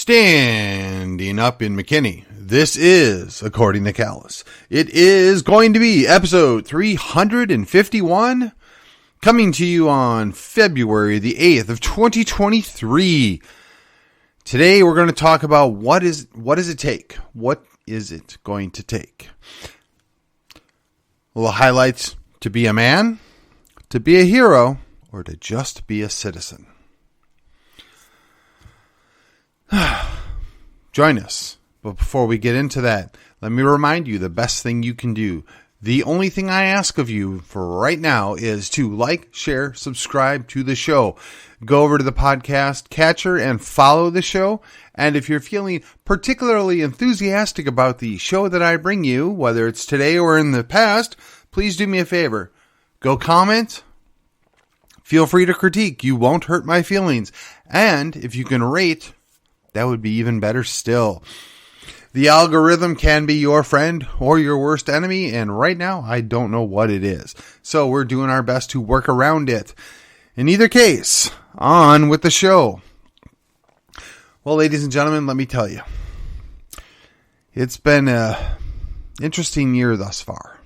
Standing up in McKinney, this is According to Callus. It is going to be episode 351, coming to you on February the 8th of 2023. Today we're going to talk about what does it take? What is it going to take? Well, the highlights: to be a man, to be a hero, or to just be a citizen. Join us. But before we get into that, let me remind you the best thing you can do. The only thing I ask of you for right now is to like, share, subscribe to the show. Go over to the podcast catcher and follow the show. And if you're feeling particularly enthusiastic about the show that I bring you, whether it's today or in the past, please do me a favor. Go comment. Feel free to critique. You won't hurt my feelings. And if you can rate, that would be even better still. The algorithm can be your friend or your worst enemy, and right now, I don't know what it is. So we're doing our best to work around it. In either case, on with the show. Well, ladies and gentlemen, let me tell you. It's been an interesting year thus far.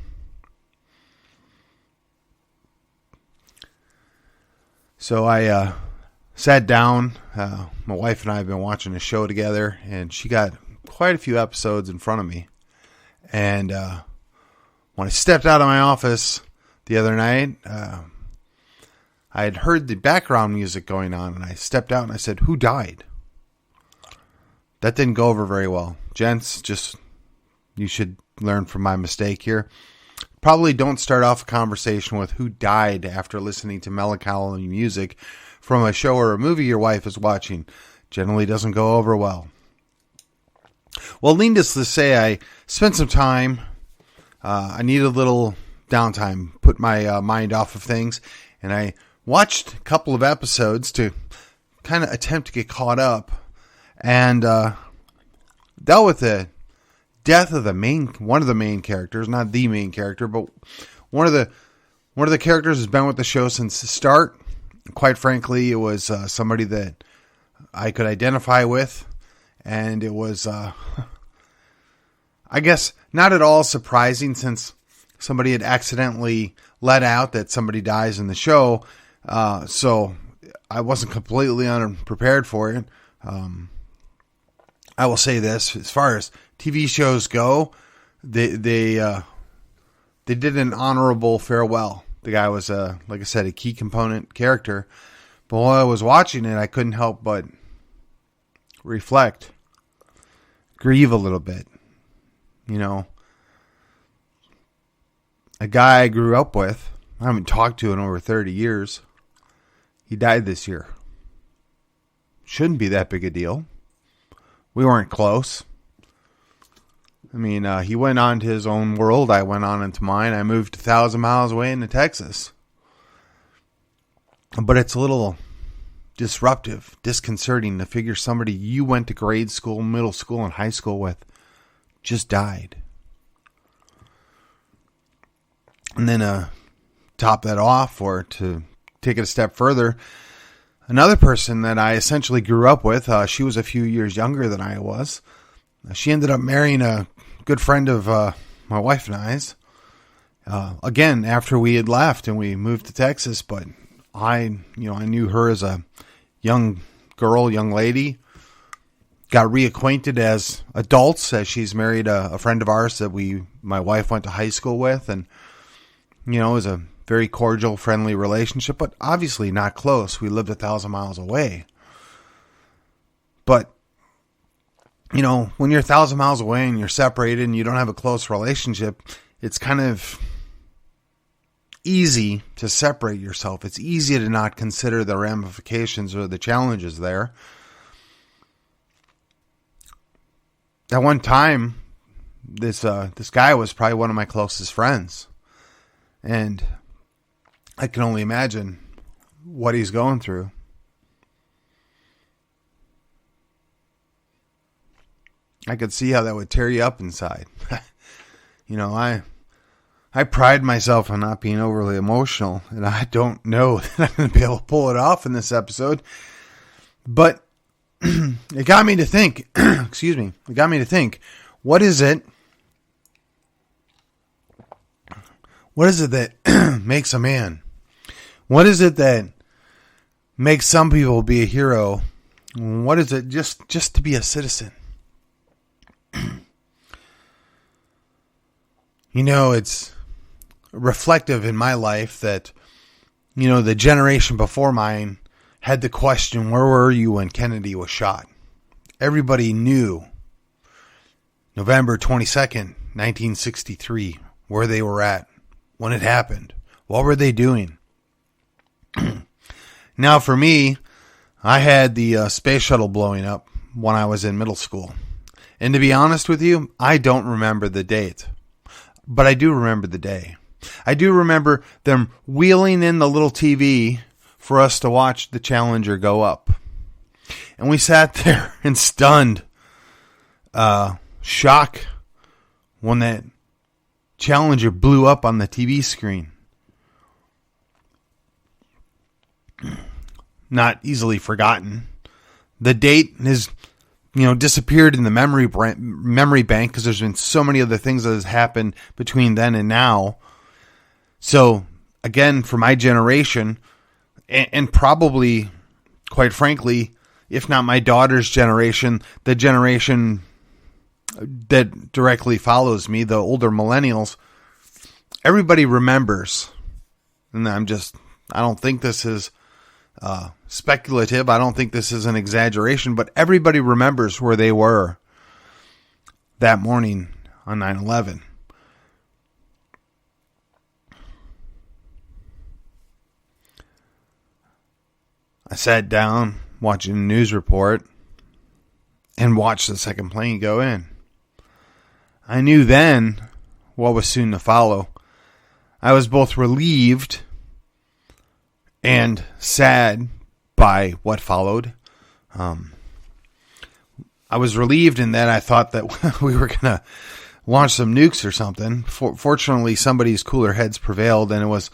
So I sat down. My wife and I have been watching a show together, and she got quite a few episodes in front of me. And when I stepped out of my office the other night, I had heard the background music going on, and I stepped out and I said, "Who died?" That didn't go over very well. Gents, you should learn from my mistake here. Probably don't start off a conversation with who died after listening to melancholy music from a show or a movie your wife is watching. Generally doesn't go over well. Well, needless to say, I spent some time. I needed a little downtime, put my mind off of things, and I watched a couple of episodes to kind of attempt to get caught up, and dealt with the death of one of the main characters, not the main character, but one of the characters has been with the show since the start. Quite frankly, it was somebody that I could identify with, and it was, I guess, not at all surprising since somebody had accidentally let out that somebody dies in the show, so I wasn't completely unprepared for it. I will say this, as far as TV shows go, they did an honorable farewell. The guy was, like I said, a key component character. But while I was watching it, I couldn't help but reflect, grieve a little bit. You know, a guy I grew up with, I haven't talked to in over 30 years. He died this year. Shouldn't be that big a deal. We weren't close. I mean, he went on to his own world. I went on into mine. I moved 1,000 miles away into Texas. But it's a little disruptive, disconcerting to figure somebody you went to grade school, middle school, and high school with just died. And then top that off, or to take it a step further, another person that I essentially grew up with, she was a few years younger than I was. She ended up marrying a good friend of my wife and I's. Again, after we had left and we moved to Texas, but I knew her as a young girl, young lady. Got reacquainted as adults, as she's married a friend of ours that my wife went to high school with, and it was a very cordial, friendly relationship, but obviously not close. We lived 1,000 miles away. But when you're 1,000 miles away and you're separated and you don't have a close relationship, it's kind of easy to separate yourself. It's easy to not consider the ramifications or the challenges there. At one time, this guy was probably one of my closest friends. And I can only imagine what he's going through. I could see how that would tear you up inside. I pride myself on not being overly emotional, and I don't know that I'm going to be able to pull it off in this episode. But it got me to think, excuse me, it got me to think, what is it that makes a man? What is it that makes some people be a hero? What is it just to be a citizen? It's reflective in my life that, the generation before mine had the question, where were you when Kennedy was shot? Everybody knew November 22nd, 1963, where they were at, when it happened. What were they doing? Now, for me, I had the space shuttle blowing up when I was in middle school. And to be honest with you, I don't remember the date. But I do remember the day. I do remember them wheeling in the little TV for us to watch the Challenger go up. And we sat there in stunned shock when that Challenger blew up on the TV screen. Not easily forgotten. The date has, disappeared in the memory bank because there's been so many other things that has happened between then and now. So, again, for my generation, and probably, quite frankly, if not my daughter's generation, the generation that directly follows me, the older millennials, everybody remembers. And I don't think this is speculative. I don't think this is an exaggeration, but everybody remembers where they were that morning on 9/11. I sat down watching the news report and watched the second plane go in. I knew then what was soon to follow. I was both relieved and sad by what followed. I was relieved in that I thought that we were going to launch some nukes or something. Fortunately, somebody's cooler heads prevailed, and it was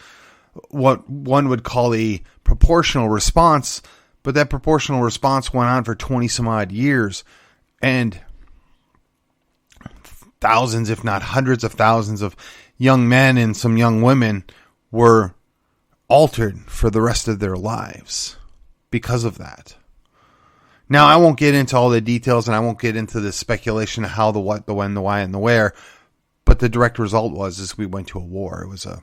what one would call a proportional response, but that proportional response went on for 20 some odd years, and thousands, if not hundreds of thousands of young men and some young women were altered for the rest of their lives because of that. Now, I won't get into all the details, and I won't get into the speculation of how, the what, the when, the why, and the where, but the direct result was we went to a war. It was a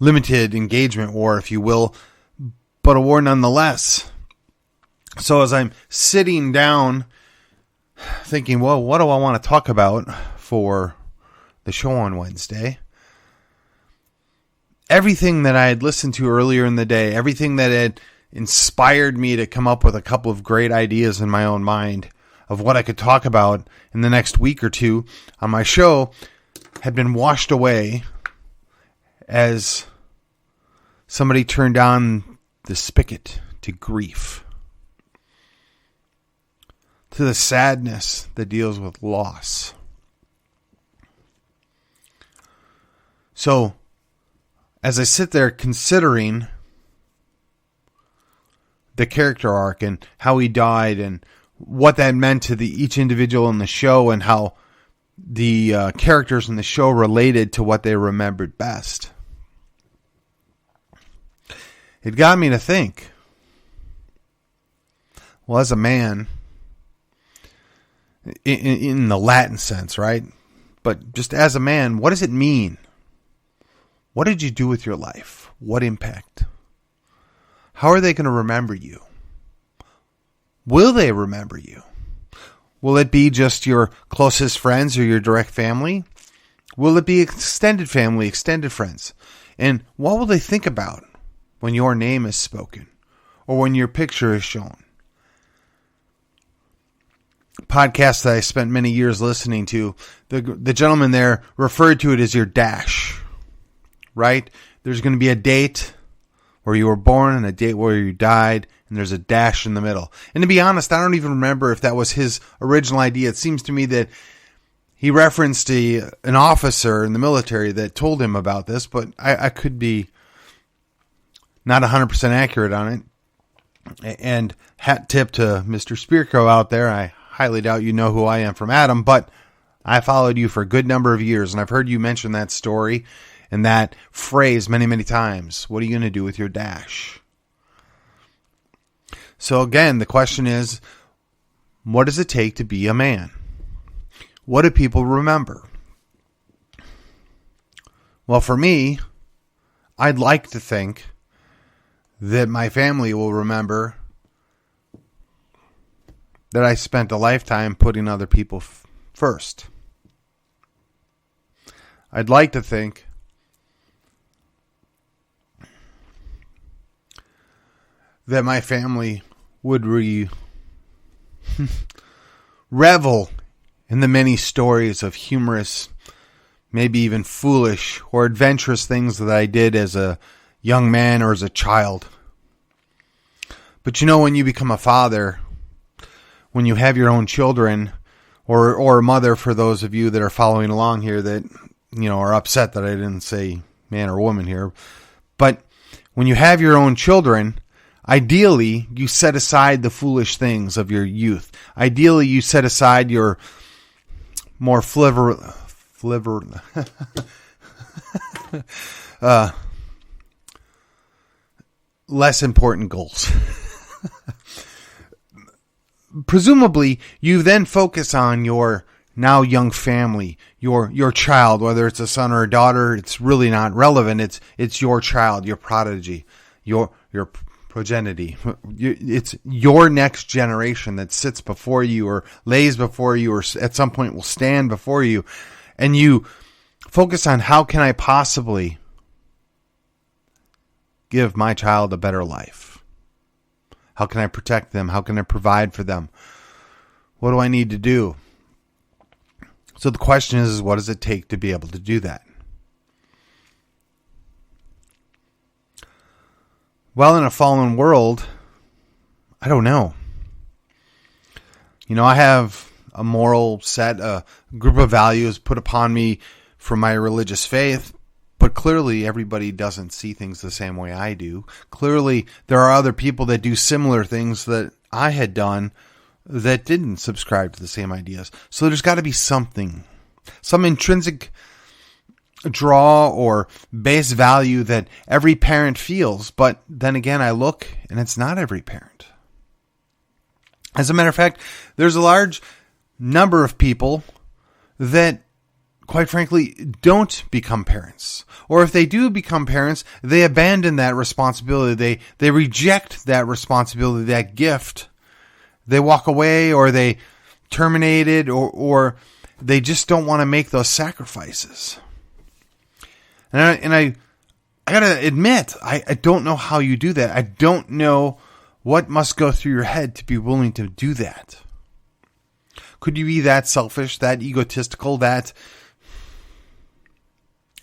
limited engagement war, if you will, but a war nonetheless. So as I'm sitting down thinking, well, what do I want to talk about for the show on Wednesday? Everything that I had listened to earlier in the day, everything that had inspired me to come up with a couple of great ideas in my own mind of what I could talk about in the next week or two on my show had been washed away as somebody turned on the spigot to grief, to the sadness that deals with loss. So, as I sit there considering the character arc and how he died and what that meant to each individual in the show and how the characters in the show related to what they remembered best, it got me to think, well, as a man, in the Latin sense, right? But just as a man, what does it mean? What did you do with your life? What impact? How are they going to remember you? Will they remember you? Will it be just your closest friends or your direct family? Will it be extended family, extended friends? And what will they think about when your name is spoken or when your picture is shown? Podcast that I spent many years listening to, the gentleman there referred to it as your dash, right? There's going to be a date where you were born and a date where you died, and there's a dash in the middle. And to be honest, I don't even remember if that was his original idea. It seems to me that he referenced an officer in the military that told him about this, but I could be not 100% accurate on it. And hat tip to Mr. Spearco out there. I highly doubt you know who I am from Adam, but I followed you for a good number of years, and I've heard you mention that story and that phrase many, many times. What are you going to do with your dash? So again, the question is, what does it take to be a man? What do people remember? Well, for me, I'd like to think that my family will remember that I spent a lifetime putting other people first. I'd like to think that my family would revel in the many stories of humorous, maybe even foolish or adventurous things that I did as a young man or as a child. But you know, when you become a father, when you have your own children, or a mother, for those of you that are following along here that, you know, are upset that I didn't say man or woman here, but when you have your own children, ideally you set aside the foolish things of your youth. Ideally you set aside your more less important goals. Presumably, you then focus on your now young family, your child, whether it's a son or a daughter. It's really not relevant. It's your child, your prodigy, your progeny. It's your next generation that sits before you, or lays before you, or at some point will stand before you, and you focus on, how can I possibly give my child a better life? How can I protect them? How can I provide for them? What do I need to do? So the question is what does it take to be able to do that? Well, in a fallen world, I don't know. You know, I have a moral set, a group of values put upon me from my religious faith, but clearly everybody doesn't see things the same way I do. Clearly there are other people that do similar things that I had done that didn't subscribe to the same ideas. So there's got to be something, some intrinsic draw or base value that every parent feels. But then again, I look and it's not every parent. As a matter of fact, there's a large number of people that, quite frankly, don't become parents. Or if they do become parents, they abandon that responsibility. They reject that responsibility, that gift. They walk away, or they terminate it, or they just don't want to make those sacrifices. And I gotta admit, I don't know how you do that. I don't know what must go through your head to be willing to do that. Could you be that selfish, that egotistical, that...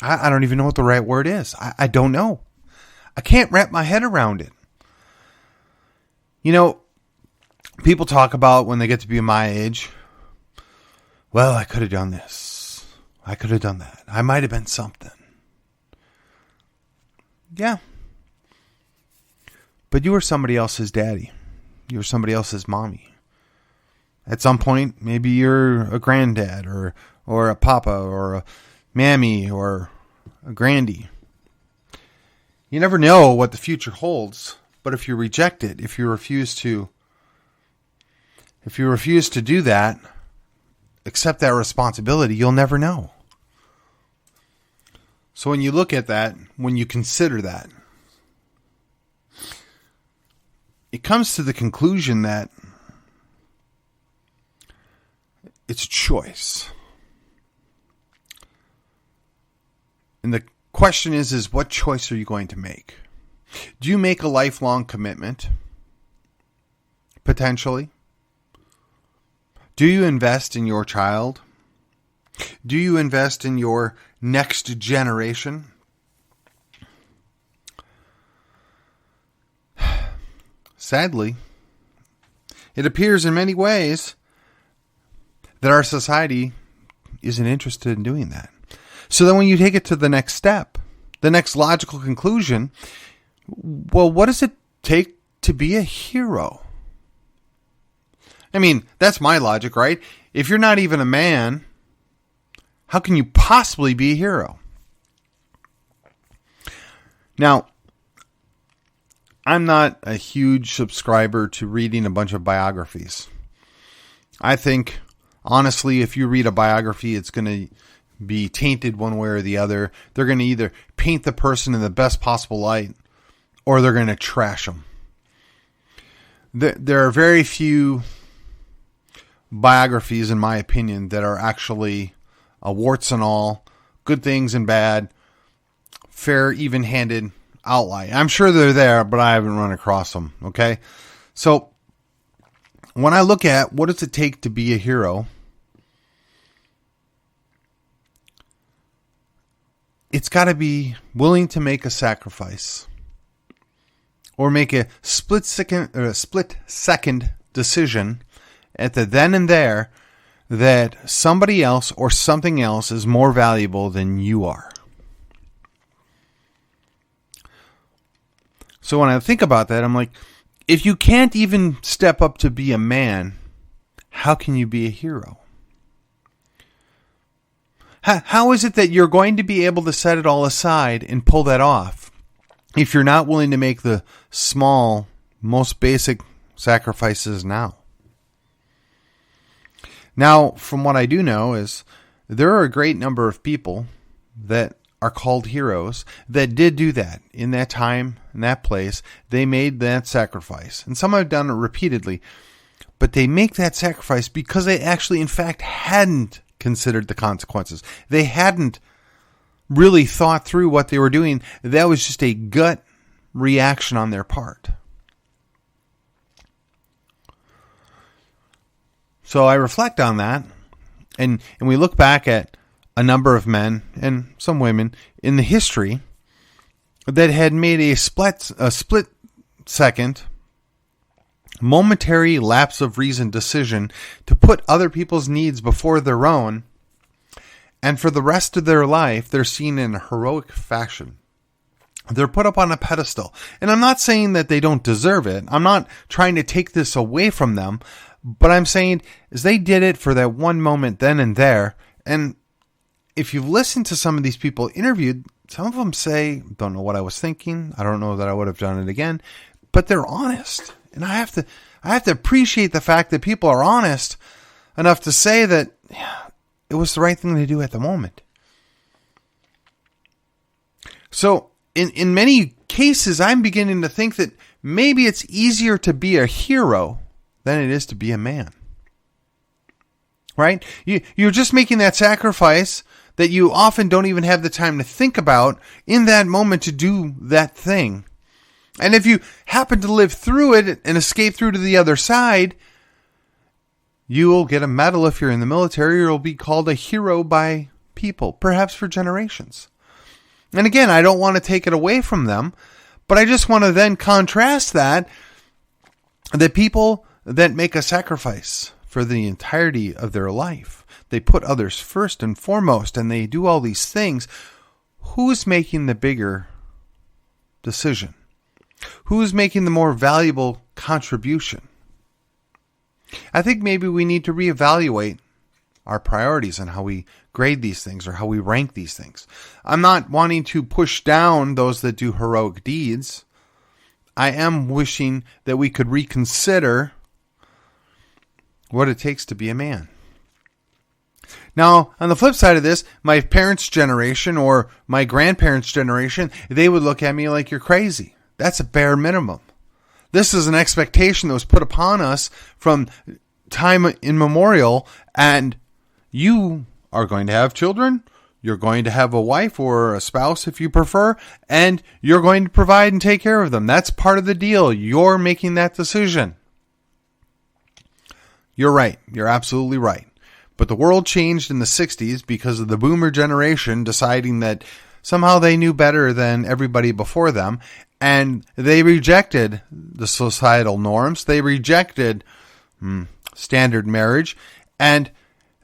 I don't even know what the right word is. I don't know. I can't wrap my head around it. You know, people talk about when they get to be my age, well, I could have done this. I could have done that. I might have been something. Yeah. But you were somebody else's daddy. You were somebody else's mommy. At some point, maybe you're a granddad or a papa or a mammy or a grandy. You never know what the future holds, but if you reject it, if you refuse to do that, accept that responsibility, you'll never know. So when you look at that, when you consider that, it comes to the conclusion that it's a choice. And the question is what choice are you going to make? Do you make a lifelong commitment? Potentially. Do you invest in your child? Do you invest in your next generation? Sadly, it appears in many ways that our society isn't interested in doing that. So then when you take it to the next step, the next logical conclusion, well, what does it take to be a hero? I mean, that's my logic, right? If you're not even a man, how can you possibly be a hero? Now, I'm not a huge subscriber to reading a bunch of biographies. I think, honestly, if you read a biography, it's going to be tainted one way or the other. They're going to either paint the person in the best possible light, or they're going to trash them. There are very few biographies, in my opinion, that are actually warts and all, good things and bad, fair, even-handed outline. I'm sure they're there, but I haven't run across them, okay? So, when I look at what does it take to be a hero, it's got to be willing to make a sacrifice or make a split second decision at the then and there that somebody else or something else is more valuable than you are. So when I think about that, I'm like, if you can't even step up to be a man, how can you be a hero? How is it that you're going to be able to set it all aside and pull that off if you're not willing to make the small, most basic sacrifices now? Now, from what I do know is there are a great number of people that are called heroes that did do that in that time, in that place. They made that sacrifice. And some have done it repeatedly. But they make that sacrifice because they actually, in fact, hadn't considered the consequences. They hadn't really thought through what they were doing. That was just a gut reaction on their part. So I reflect on that, and we look back at a number of men and some women in the history that had made a split second, momentary lapse of reason decision to put other people's needs before their own, and for the rest of their life, they're seen in a heroic fashion. They're put up on a pedestal. And I'm not saying that they don't deserve it. I'm not trying to take this away from them. But I'm saying is they did it for that one moment then and there. And if you've listened to some of these people interviewed, some of them say, don't know what I was thinking. I don't know that I would have done it again. But they're honest. And I have to appreciate the fact that people are honest enough to say that it was the right thing to do at the moment. So in many cases, I'm beginning to think that maybe it's easier to be a hero than it is to be a man. Right? You're just making that sacrifice that you often don't even have the time to think about in that moment to do that thing. And if you happen to live through it and escape through to the other side, you will get a medal if you're in the military, or you'll be called a hero by people, perhaps for generations. And again, I don't want to take it away from them, but I just want to then contrast that people that make a sacrifice for the entirety of their life, they put others first and foremost, and they do all these things. Who's making the bigger decision? Who's making the more valuable contribution? I think maybe we need to reevaluate our priorities and how we grade these things or how we rank these things. I'm not wanting to push down those that do heroic deeds. I am wishing that we could reconsider what it takes to be a man. Now, on the flip side of this, my parents' generation or my grandparents' generation, they would look at me like you're crazy. That's a bare minimum. This is an expectation that was put upon us from time immemorial, and you are going to have children, you're going to have a wife or a spouse if you prefer, and you're going to provide and take care of them. That's part of the deal. You're making that decision. You're right. You're absolutely right. But the world changed in the 60s because of the boomer generation deciding that somehow they knew better than everybody before them, and they rejected the societal norms. They rejected standard marriage, and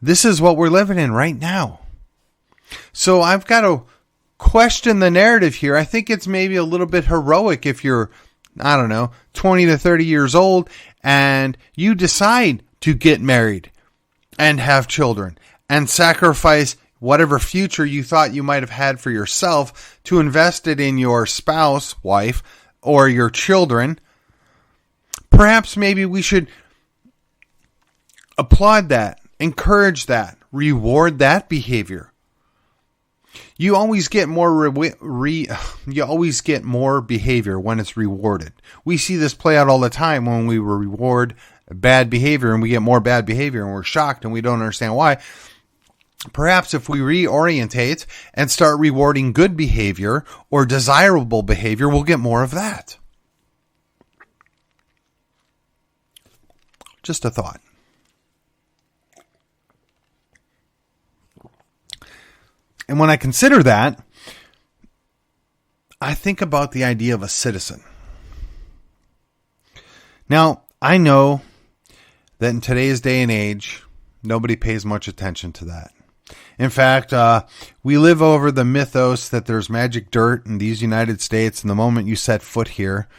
this is what we're living in right now. So I've got to question the narrative here. I think it's maybe a little bit heroic if you're I don't know, 20 to 30 years old, and you decide to get married and have children and sacrifice whatever future you thought you might have had for yourself to invest it in your spouse, wife, or your children, perhaps maybe we should applaud that, encourage that, reward that behavior. You always get more you always get more behavior when it's rewarded. We see this play out all the time when we reward bad behavior and we get more bad behavior and we're shocked and we don't understand why. Perhaps if we reorientate and start rewarding good behavior or desirable behavior, we'll get more of that. Just a thought. And when I consider that, I think about the idea of a citizen. Now, I know that in today's day and age, nobody pays much attention to that. In fact, we live over the mythos that there's magic dirt in these United States, and the moment you set foot here,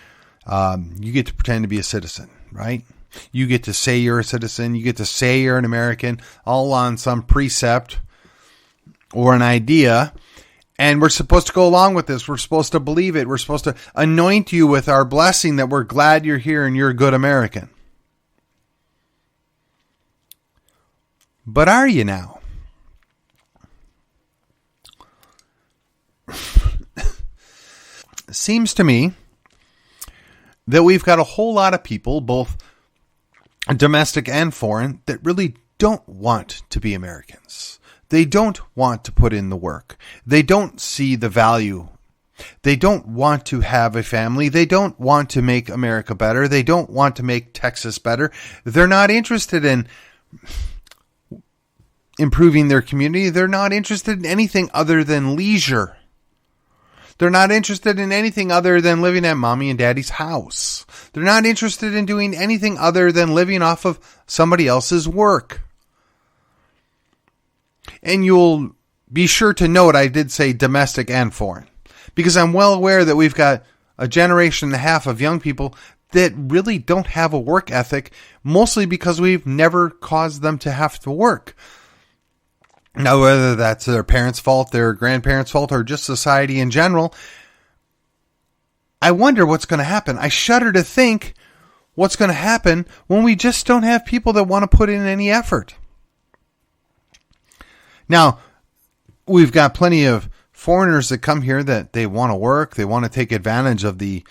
you get to pretend to be a citizen, right? You get to say you're a citizen, you get to say you're an American, all on some precept or an idea, and we're supposed to go along with this. We're supposed to believe it. We're supposed to anoint you with our blessing that we're glad you're here and you're a good American. But are you now? Seems to me that we've got a whole lot of people, both domestic and foreign, that really don't want to be Americans. They don't want to put in the work. They don't see the value. They don't want to have a family. They don't want to make America better. They don't want to make Texas better. They're not interested in improving their community. They're not interested in anything other than leisure. They're not interested in anything other than living at mommy and daddy's house. They're not interested in doing anything other than living off of somebody else's work. And you'll be sure to note I did say domestic and foreign, because I'm well aware that we've got a generation and a half of young people that really don't have a work ethic, mostly because we've never caused them to have to work. Now, whether that's their parents' fault, their grandparents' fault, or just society in general, I wonder what's going to happen. I shudder to think what's going to happen when we just don't have people that want to put in any effort. Now, we've got plenty of foreigners that come here that they want to work. They want to take advantage of the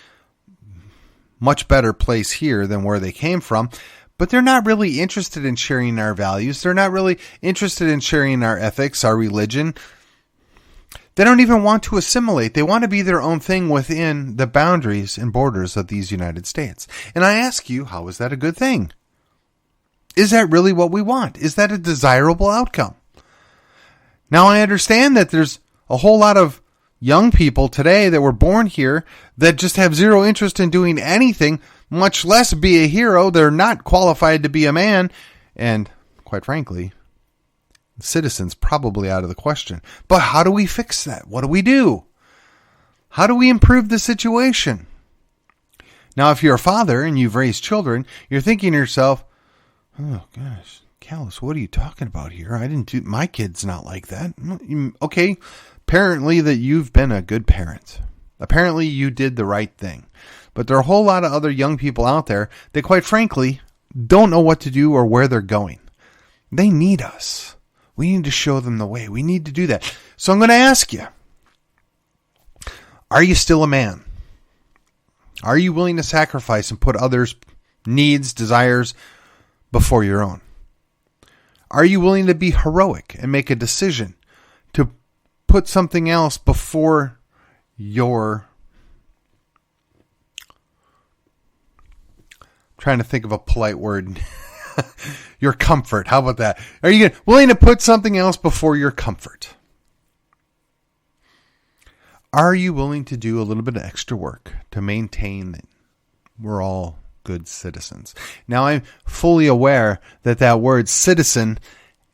much better place here than where they came from. But they're not really interested in sharing our values. They're not really interested in sharing our ethics, our religion. They don't even want to assimilate. They want to be their own thing within the boundaries and borders of these United States. And I ask you, how is that a good thing? Is that really what we want? Is that a desirable outcome? Now, I understand that there's a whole lot of young people today that were born here that just have zero interest in doing anything, much less be a hero. They're not qualified to be a man. And quite frankly, citizens probably out of the question. But how do we fix that? What do we do? How do we improve the situation? Now, if you're a father and you've raised children, you're thinking to yourself, oh gosh, Callus, what are you talking about here? I didn't do, my kid's not like that. Okay, apparently that you've been a good parent. Apparently you did the right thing. But there are a whole lot of other young people out there that quite frankly don't know what to do or where they're going. They need us. We need to show them the way. We need to do that. So I'm going to ask you, are you still a man? Are you willing to sacrifice and put others' needs, desires before your own? Are you willing to be heroic and make a decision to put something else before your... trying to think of a polite word. Your comfort. How about that? Are you willing to put something else before your comfort? Are you willing to do a little bit of extra work to maintain that we're all good citizens? Now, I'm fully aware that that word citizen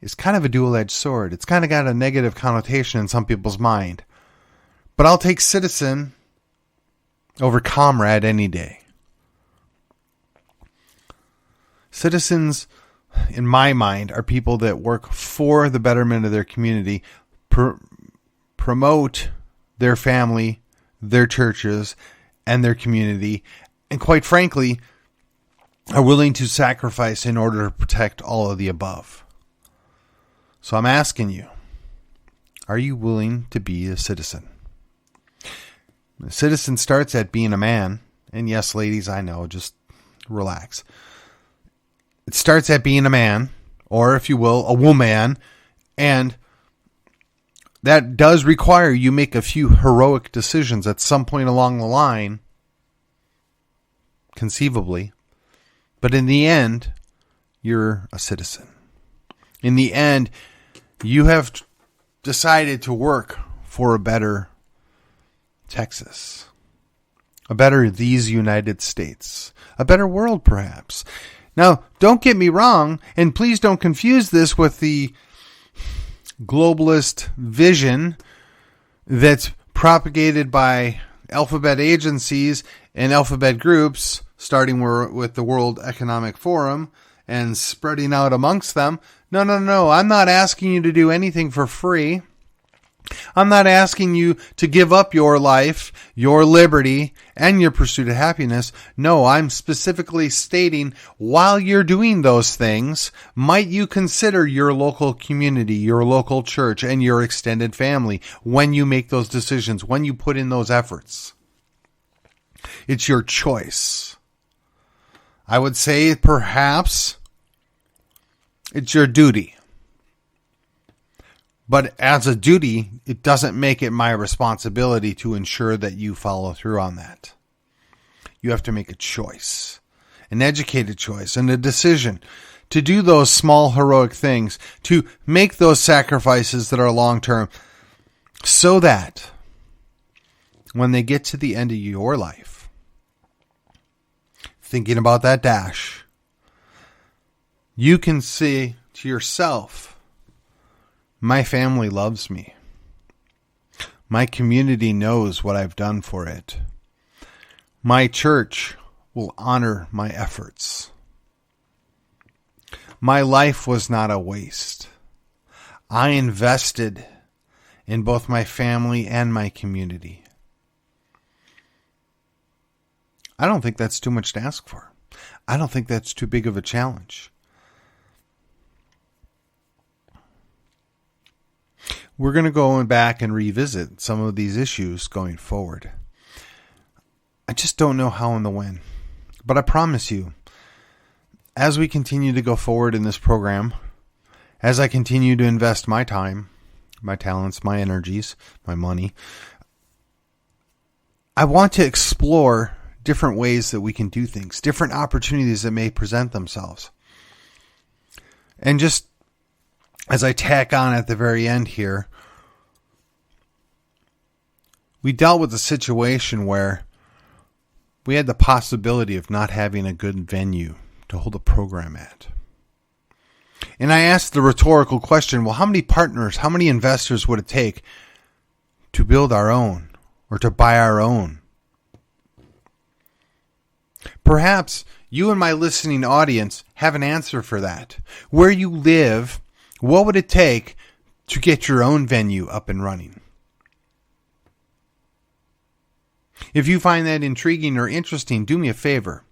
is kind of a dual-edged sword. It's kind of got a negative connotation in some people's mind. But I'll take citizen over comrade any day. Citizens, in my mind, are people that work for the betterment of their community, promote their family, their churches, and their community, and quite frankly, are willing to sacrifice in order to protect all of the above. So I'm asking you, are you willing to be a citizen? A citizen starts at being a man, and yes, ladies, I know, just relax. It starts at being a man, or if you will, a woman, and that does require you make a few heroic decisions at some point along the line, conceivably. But in the end, you're a citizen. In the end, you have decided to work for a better Texas, a better these United States, a better world perhaps. Now, don't get me wrong, and please don't confuse this with the globalist vision that's propagated by alphabet agencies and alphabet groups, starting with the World Economic Forum and spreading out amongst them. No. I'm not asking you to do anything for free. I'm not asking you to give up your life, your liberty, and your pursuit of happiness. No, I'm specifically stating while you're doing those things, might you consider your local community, your local church, and your extended family when you make those decisions, when you put in those efforts. It's your choice. I would say perhaps it's your duty. But as a duty, it doesn't make it my responsibility to ensure that you follow through on that. You have to make a choice, an educated choice, and a decision to do those small heroic things, to make those sacrifices that are long-term, so that when they get to the end of your life, thinking about that dash, you can say to yourself, my family loves me. My community knows what I've done for it. My church will honor my efforts. My life was not a waste. I invested in both my family and my community. I don't think that's too much to ask for. I don't think that's too big of a challenge. We're going to go back and revisit some of these issues going forward. I just don't know how and the when. But I promise you, as we continue to go forward in this program, as I continue to invest my time, my talents, my energies, my money, I want to explore different ways that we can do things, different opportunities that may present themselves. And just as I tack on at the very end here, we dealt with a situation where we had the possibility of not having a good venue to hold a program at. And I asked the rhetorical question, well, how many partners, how many investors would it take to build our own or to buy our own? Perhaps you and my listening audience have an answer for that. Where you live, what would it take to get your own venue up and running? If you find that intriguing or interesting, do me a favor.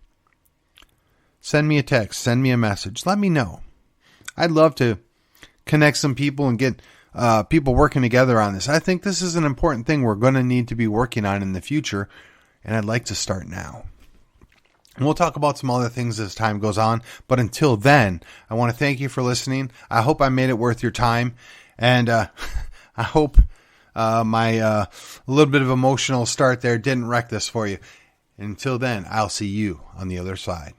Send me a text, send me a message, let me know. I'd love to connect some people and get people working together on this. I think this is an important thing we're going to need to be working on in the future, and I'd like to start now. And we'll talk about some other things as time goes on. But until then, I want to thank you for listening. I hope I made it worth your time. And I hope my little bit of emotional start there didn't wreck this for you. Until then, I'll see you on the other side.